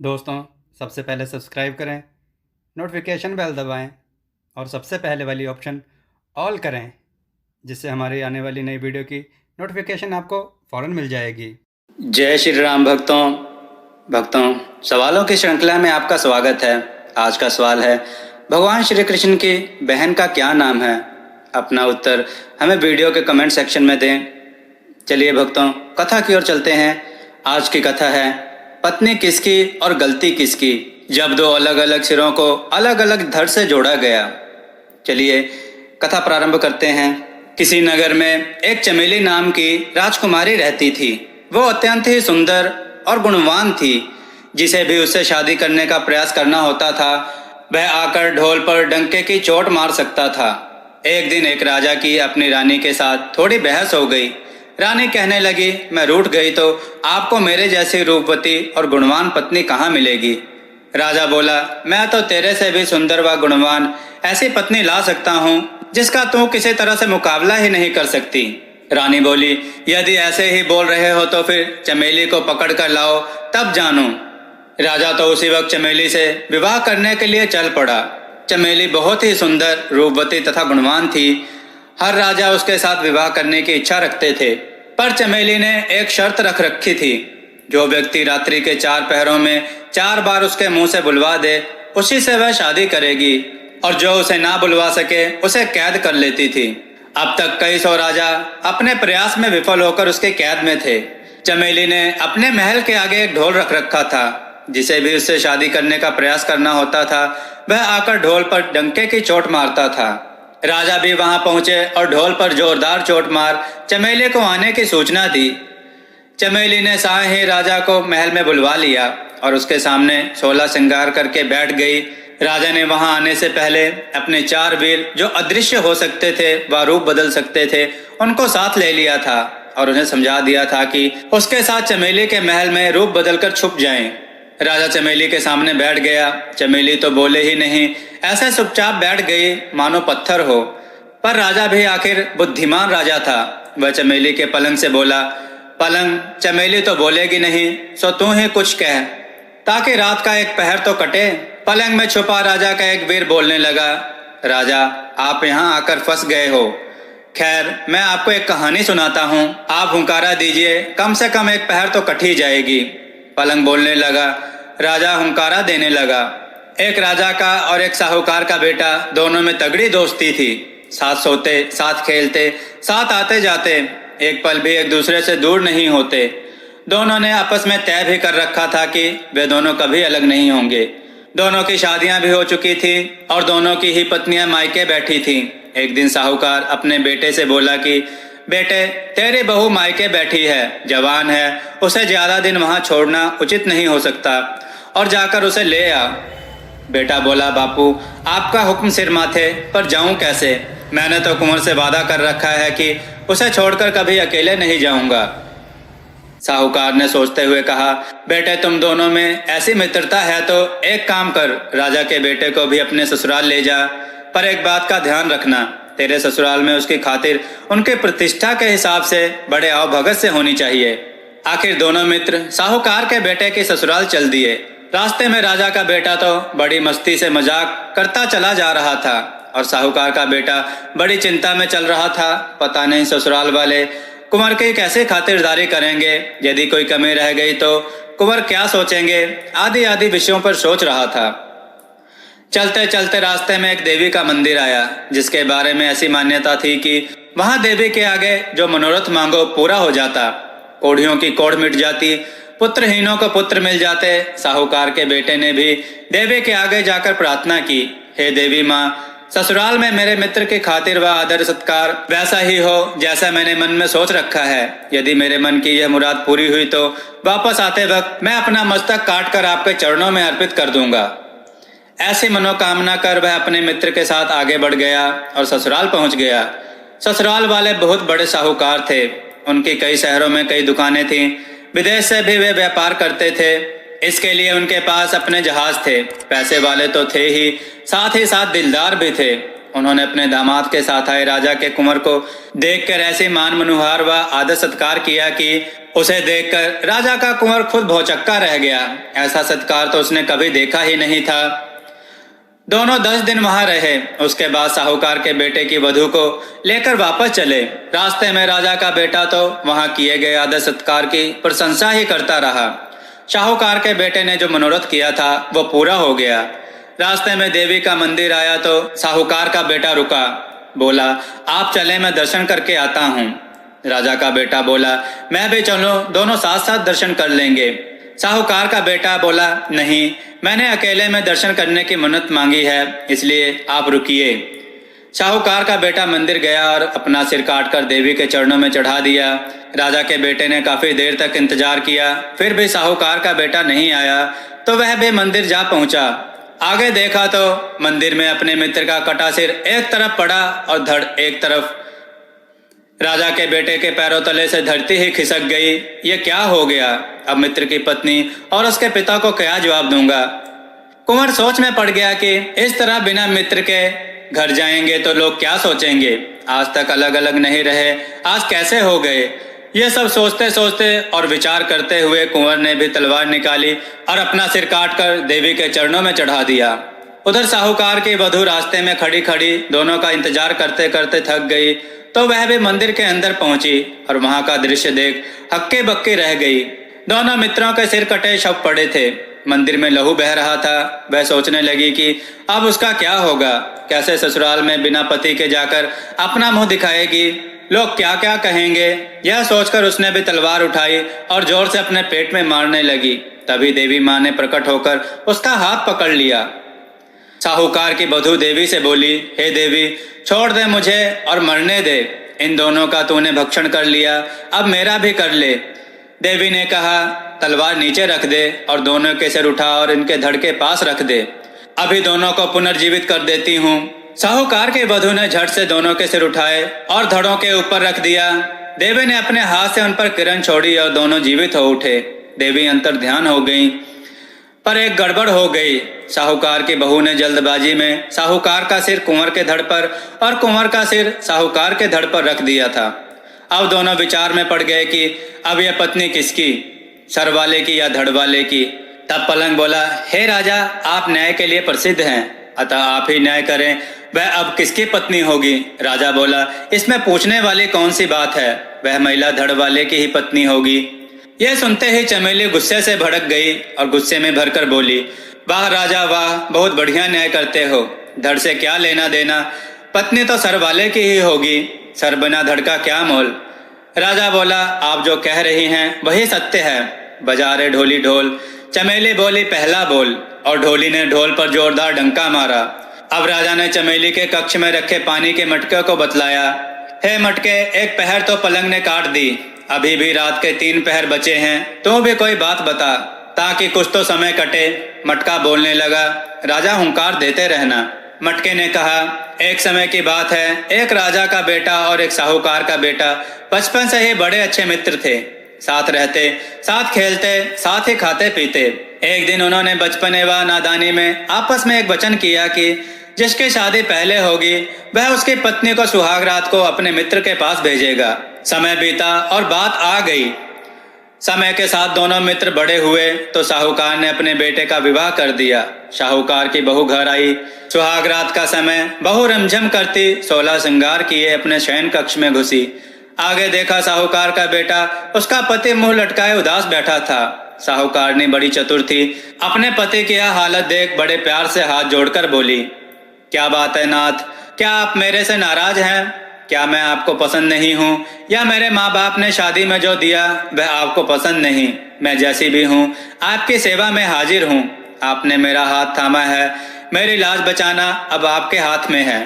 दोस्तों, सबसे पहले सब्सक्राइब करें, नोटिफिकेशन बेल दबाएं और सबसे पहले वाली ऑप्शन ऑल करें, जिससे हमारी आने वाली नई वीडियो की नोटिफिकेशन आपको फ़ौरन मिल जाएगी। जय श्री राम भक्तों सवालों की श्रृंखला में आपका स्वागत है। आज का सवाल है, भगवान श्री कृष्ण की बहन का क्या नाम है? अपना उत्तर हमें वीडियो के कमेंट सेक्शन में दें। चलिए भक्तों, कथा की ओर चलते हैं। आज की कथा है, पत्नी किसकी और गलती किसकी, जब दो अलग अलग सिरों को अलग अलग धड़ से जोड़ा गया। चलिए कथा प्रारंभ करते हैं। किसी नगर में एक चमेली नाम की राजकुमारी रहती थी। वो अत्यंत ही सुंदर और गुणवान थी। जिसे भी उससे शादी करने का प्रयास करना होता था, वह आकर ढोल पर डंके की चोट मार सकता था। एक दिन एक राजा की अपनी रानी के साथ थोड़ी बहस हो गई। रानी कहने लगी, मैं रूठ गई तो आपको मेरे जैसी रूपवती और गुणवान पत्नी कहाँ मिलेगी? राजा बोला, मैं तो तेरे से भी सुंदर व गुणवान ऐसी पत्नी ला सकता हूँ जिसका तू किसी तरह से मुकाबला ही नहीं कर सकती। रानी बोली, यदि ऐसे ही बोल रहे हो तो फिर चमेली को पकड़ कर लाओ, तब जानूं। राजा तो उसी वक्त चमेली से विवाह करने के लिए चल पड़ा। चमेली बहुत ही सुंदर, रूपवती तथा गुणवान थी। हर राजा उसके साथ विवाह करने की इच्छा रखते थे, पर चमेली ने एक शर्त रख रखी थी। जो व्यक्ति रात्रि के 4 पहरों में 4 बार उसके मुंह से बुलवा दे, उसी से वह शादी करेगी, और जो उसे ना बुलवा सके उसे कैद कर लेती थी। अब तक कई 100 राजा अपने प्रयास में विफल होकर उसके कैद में थे। चमेली ने अपने महल के आगे एक ढोल रख रखा था। जिसे भी उससे शादी करने का प्रयास करना होता था, वह आकर ढोल पर डंके की चोट मारता था। राजा भी वहां पहुंचे और ढोल पर जोरदार चोट मार चमेली को आने की सूचना दी। चमेली ने साथ ही राजा को महल में बुलवा लिया और उसके सामने 16 श्रृंगार करके बैठ गई। राजा ने वहां आने से पहले अपने 4 वीर, जो अदृश्य हो सकते थे व रूप बदल सकते थे, उनको साथ ले लिया था और उन्हें समझा दिया था कि उसके साथ चमेली के महल में रूप बदलकर छुप जाएं। राजा चमेली के सामने बैठ गया। चमेली तो बोले ही नहीं, ऐसे चुपचाप बैठ गई मानो पत्थर हो। पर राजा भी आखिर बुद्धिमान राजा था। वह चमेली के पलंग से बोला, पलंग, चमेली तो बोलेगी नहीं, सो तू ही कुछ कह, ताकि रात का एक पहर तो कटे। पलंग में छुपा राजा का एक वीर बोलने लगा, राजा, आप यहाँ आकर फंस गए हो। खैर, मैं आपको एक कहानी सुनाता हूँ, आप हुंकारा दीजिए, कम से कम एक पहर तो कट ही जाएगी। पलंग बोलने लगा। राजा हुंकारा देने लगा। एक राजा का और एक साहूकार का बेटा, दोनों में तगड़ी दोस्ती थी। साथ सोते, साथ खेलते, साथ आते जाते, एक पल भी एक दूसरे से दूर नहीं होते। दोनों ने आपस में तय भी कर रखा था कि वे दोनों कभी अलग नहीं होंगे। दोनों की शादियां भी हो चुकी थी और दोनों की ही पत्नियां मायके बैठी थीं। एक दिन साहूकार अपने बेटे से बोला कि बेटे, तेरी बहू मायके बैठी है, जवान है, उसे ज्यादा दिन वहां छोड़ना उचित नहीं हो सकता, और जाकर उसे ले आ। बेटा बोला, बापू, आपका हुक्म सिर माथे, पर जाऊं कैसे? मैंने तो कुंवर से वादा कर रखा है कि उसे छोड़कर कभी अकेले नहीं जाऊंगा। साहूकार ने सोचते हुए कहा, बेटे, तुम दोनों में ऐसी मित्रता है तो एक काम कर, राजा के बेटे को भी अपने ससुराल ले जा, पर एक बात का ध्यान रखना, तेरे ससुराल में उसकी खातिर उनके प्रतिष्ठा के हिसाब से बड़े आवभगत से होनी चाहिए। आखिर दोनों मित्र साहूकार के बेटे के ससुराल चल दिए। रास्ते में राजा का बेटा तो बड़ी मस्ती से मजाक करता चला जा रहा था और साहूकार का बेटा बड़ी चिंता में चल रहा था। पता नहीं ससुराल वाले कुंवर की कैसे खातिरदारी करेंगे, यदि कोई कमी रह गई तो कुंवर क्या सोचेंगे, आदि आदि विषयों पर सोच रहा था। चलते चलते रास्ते में एक देवी का मंदिर आया, जिसके बारे में ऐसी मान्यता थी कि वहां देवी के आगे जो मनोरथ मांगो पूरा हो जाता। कोढ़ियों की कोढ़ मिट जाती, पुत्रहीनों को पुत्र मिल जाते। साहूकार के बेटे ने भी देवी के आगे जाकर प्रार्थना की, हे देवी माँ, ससुराल में मेरे मित्र की खातिर व आदर सत्कार वैसा ही हो जैसा मैंने मन में सोच रखा है। यदि मेरे मन की यह मुराद पूरी हुई तो वापस आते वक्त मैं अपना मस्तक काट कर आपके चरणों में अर्पित कर दूंगा। ऐसी मनोकामना कर वह अपने मित्र के साथ आगे बढ़ गया और ससुराल पहुंच गया। ससुराल वाले बहुत बड़े साहूकार थे। उनकी कई शहरों में कई दुकानें थीं। विदेश से भी वे व्यापार करते थे। इसके लिए उनके पास अपने जहाज थे। पैसे वाले तो थे ही साथ दिलदार भी थे। उन्होंने अपने दामाद के साथ आए राजा के कुंवर को देखकर ऐसी मान मनुहार व आदर सत्कार किया कि उसे देखकर राजा का कुंवर खुद भौचक्का रह गया। ऐसा सत्कार तो उसने कभी देखा ही नहीं था। दोनों 10 दिन वहां रहे। उसके बाद साहूकार के बेटे की वधू को लेकर वापस चले। रास्ते में राजा का बेटा तो वहां किए गए आदर सत्कार की प्रशंसा ही करता रहा। साहूकार के बेटे ने जो मनोरथ किया था वो पूरा हो गया। रास्ते में देवी का मंदिर आया तो साहूकार का बेटा रुका, बोला, आप चले, मैं दर्शन करके आता हूँ। राजा का बेटा बोला, मैं भी चलूं, दोनों साथ साथ दर्शन कर लेंगे। साहूकार का बेटा बोला, नहीं, मैंने अकेले में दर्शन करने की मन्नत मांगी है, इसलिए आप रुकिए। साहूकार का बेटा मंदिर गया और अपना सिर काटकर देवी के चरणों में चढ़ा दिया। राजा के बेटे ने काफी देर तक इंतजार किया, फिर भी साहूकार का बेटा नहीं आया तो वह भी मंदिर जा पहुंचा। आगे देखा तो मंदिर में अपने मित्र का कटा सिर एक तरफ पड़ा और धड़ एक तरफ। राजा के बेटे के पैरों तले से धरती ही खिसक गई। ये क्या हो गया? अब मित्र की पत्नी और उसके पिता को क्या जवाब दूंगा? कुंवर सोच में पड़ गया कि इस तरह बिना मित्र के घर जाएंगे तो लोग क्या सोचेंगे। आज तक अलग अलग नहीं रहे, आज कैसे हो गए? ये सब सोचते सोचते और विचार करते हुए कुंवर ने भी तलवार निकाली और अपना सिर काटकर देवी के चरणों में चढ़ा दिया। उधर साहूकार की वधू रास्ते में खड़ी खड़ी दोनों का इंतजार करते करते थक गई तो वह भी मंदिर के अंदर पहुंची और वहां का दृश्य देख हक्के बक्के रह गई। दोनों मित्रों के सिर कटे शव पड़े थे। मंदिर में लहू बह रहा था। वह सोचने लगी कि अब उसका क्या होगा, कैसे ससुराल में बिना पति के जाकर अपना मुंह दिखाएगी, लोग क्या क्या कहेंगे। यह सोचकर उसने भी तलवार उठाई और जोर से अपने पेट में मारने लगी। तभी देवी माँ ने प्रकट होकर उसका हाथ पकड़ लिया। साहूकार की वधू देवी से बोली, हे देवी, छोड़ दे मुझे और मरने दे। इन दोनों का तूने भक्षण कर लिया, अब मेरा भी कर ले। देवी ने कहा, तलवार नीचे रख दे और दोनों के सिर उठा और इनके धड़ के पास रख दे, अभी दोनों को पुनर्जीवित कर देती हूँ। साहूकार के वधू ने झट से दोनों के सिर उठाए और धड़ों के ऊपर रख दिया। देवी ने अपने हाथ से उन पर किरण छोड़ी और दोनों जीवित हो उठे। देवी अंतर ध्यान हो गई, पर एक गड़बड़ हो गई। साहूकार की बहू ने जल्दबाजी में साहूकार का सिर कुंवर के धड़ पर और कुंवर का सिर साहूकार के धड़ पर रख दिया था। अब दोनों विचार में पड़ गए कि अब यह पत्नी किसकी, सर वाले की या धड़ वाले की। तब पलंग बोला, हे राजा, आप न्याय के लिए प्रसिद्ध हैं, अतः आप ही न्याय करें, वह अब किसकी पत्नी होगी। राजा बोला, इसमें पूछने वाली कौन सी बात है, वह महिला धड़ वाले की ही पत्नी होगी। यह सुनते ही चमेली गुस्से से भड़क गई और गुस्से में भरकर बोली, वाह राजा वाह, बहुत बढ़िया न्याय करते हो, धड़ से क्या लेना देना, पत्नी तो सर वाले की ही होगी, सर बिना धड़ का क्या मोल। राजा बोला, आप जो कह रही हैं वही सत्य है, बजा रे ढोली ढोल। चमेली बोली, पहला बोल, और ढोली ने ढोल पर जोरदार डंका मारा। अब राजा ने चमेली के कक्ष में रखे पानी के मटके को बतलाया, हे मटके, एक पहर तो पलंग ने काट दी, अभी भी रात के 3 पहर बचे हैं, तू भी कोई बात बता ताकि कुछ तो समय कटे। मटका बोलने लगा, राजा हुंकार देते रहना। मटके ने कहा, एक समय की बात है, एक राजा का बेटा और एक साहूकार का बेटा बचपन से ही बड़े अच्छे मित्र थे। साथ रहते, साथ खेलते, साथ ही खाते पीते। एक दिन उन्होंने बचपन एवं नादानी में आपस में एक वचन किया कि जिसकी शादी पहले होगी वह उसकी पत्नी को सुहाग रात को अपने मित्र के पास भेजेगा। समय बीता और बात आ गई। समय के साथ दोनों मित्र बड़े हुए तो साहूकार ने अपने बेटे का विवाह कर दिया। साहूकार की बहू घर आई। सुहाग रात का समय बहू रमझम करती 16 श्रृंगार किए अपने शयन कक्ष में घुसी। आगे देखा साहूकार का बेटा, उसका पति मुंह लटकाए उदास बैठा था। साहूकारनी बड़ी चतुर थी, अपने पति की यह हालत देख बड़े प्यार से हाथ जोड़कर बोली, क्या बात है नाथ, क्या आप मेरे से नाराज हैं? क्या मैं आपको पसंद नहीं हूँ, या मेरे माँ बाप ने शादी में जो दिया वह आपको पसंद नहीं? मैं जैसी भी हूँ आपकी सेवा में हाजिर हूँ। आपने मेरा हाथ थामा है, मेरी लाज बचाना अब आपके हाथ में है।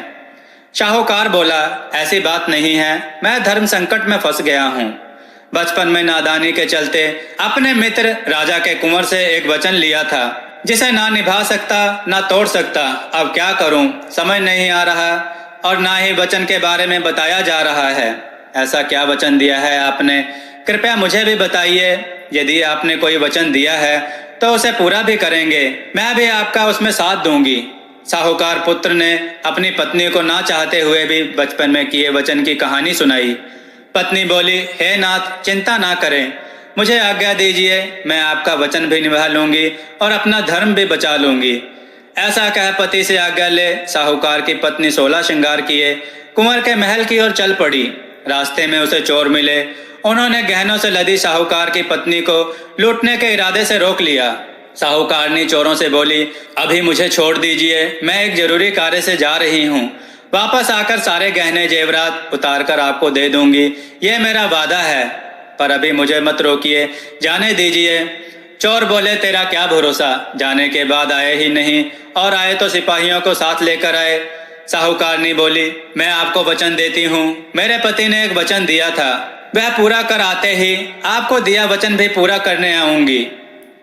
साहूकार बोला, ऐसी बात नहीं है, मैं धर्म संकट में फंस गया हूँ। बचपन में नादानी के चलते अपने मित्र राजा के कुंवर से एक वचन लिया था जिसे ना निभा सकता ना तोड़ सकता। अब क्या करूं, समझ नहीं आ रहा, और ना ही वचन के बारे में बताया जा रहा है। ऐसा क्या वचन दिया है आपने, कृपया मुझे भी बताइए। यदि आपने कोई वचन दिया है तो उसे पूरा भी करेंगे, मैं भी आपका उसमें साथ दूंगी। साहूकार पुत्र ने अपनी पत्नी को ना चाहते हुए भी बचपन में किए वचन की कहानी सुनाई। पत्नी बोली, हे नाथ, चिंता ना करें, मुझे आज्ञा दीजिए, मैं आपका वचन भी निभा लूंगी और अपना धर्म भी बचा लूंगी। ऐसा कह पति से आज्ञा ले साहूकार की पत्नी 16 श्रृंगार किए कुंवर के महल की ओर चल पड़ी। रास्ते में उसे चोर मिले। उन्होंने गहनों से लदी साहूकार की पत्नी को लूटने के इरादे से रोक लिया। साहूकारनी चोरों से बोली, अभी मुझे छोड़ दीजिए, मैं एक जरूरी कार्य से जा रही हूँ। वापस आकर सारे गहने जेवरात उतार कर आपको दे दूंगी, ये मेरा वादा है, पर अभी मुझे मत रोकिए, जाने दीजिए। चोर बोले, तेरा क्या भरोसा, जाने के बाद आए ही नहीं, और आए तो सिपाहियों को साथ लेकर आए। साहूकारनी बोली, मैं आपको वचन देती हूँ, मेरे पति ने एक वचन दिया था, वह पूरा कर आते ही आपको दिया वचन भी पूरा करने आऊंगी।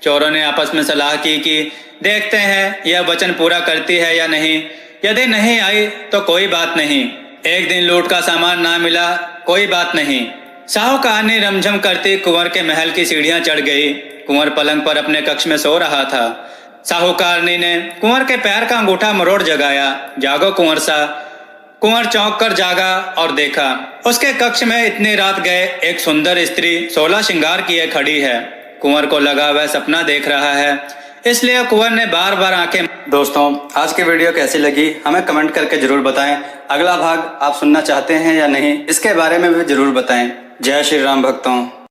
चोरों ने आपस में सलाह की कि देखते हैं यह वचन पूरा करती है या नहीं, यदि नहीं आई तो कोई बात नहीं, एक दिन लूट का सामान ना मिला, कोई बात नहीं। साहूकारनी रमझम करती कुंवर के महल की सीढ़ियां चढ़ गई। कुंवर पलंग पर अपने कक्ष में सो रहा था। साहूकारनी ने कुंवर के पैर का अंगूठा मरोड़ जगाया, जागो कुंवर सा। कुंवर चौंक कर जागा और देखा उसके कक्ष में इतनी रात गए एक सुंदर स्त्री 16 श्रृंगार किए खड़ी है। कुंवर को लगा वह सपना देख रहा है, इसलिए कुंवर ने बार बार आंखें। दोस्तों, आज की वीडियो कैसी लगी हमें कमेंट करके जरूर बताएं। अगला भाग आप सुनना चाहते हैं या नहीं, इसके बारे में भी जरूर बताएं। जय श्री राम भक्तों।